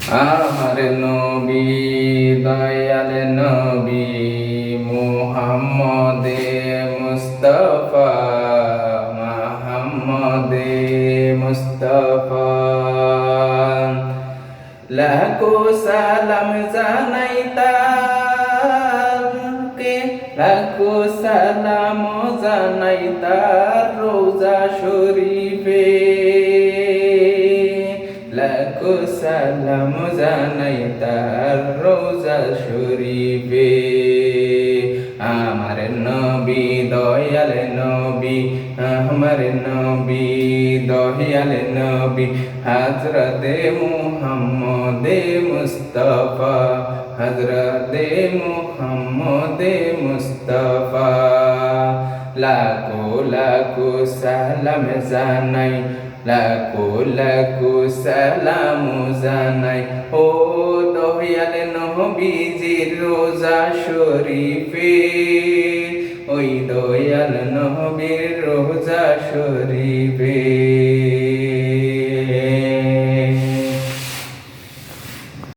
আমার নবী দয়াল নবী মুহাম্মদে মুস্তাফা মুহাম্মদে মুস্তাফা লাখো সালাম জানাই তাকে লাখো সালাম জানাই তার রোজা শরীফে লাখো সালাম জানাই তার রোজা শরীফে আমার নবী দয়াল নবী আমার নবী দয়াল নবী হযরতে মুহাম্মদে মুস্তাফা হযরতে মুহাম্মদে মুস্তাফা লাখো লাখো সালাম জানাই লাখো লাখো সালাম জানাই ও দয়াল নবীজির রোজা শরীফে ওই দয়াল নবীর রোজা শরীফে।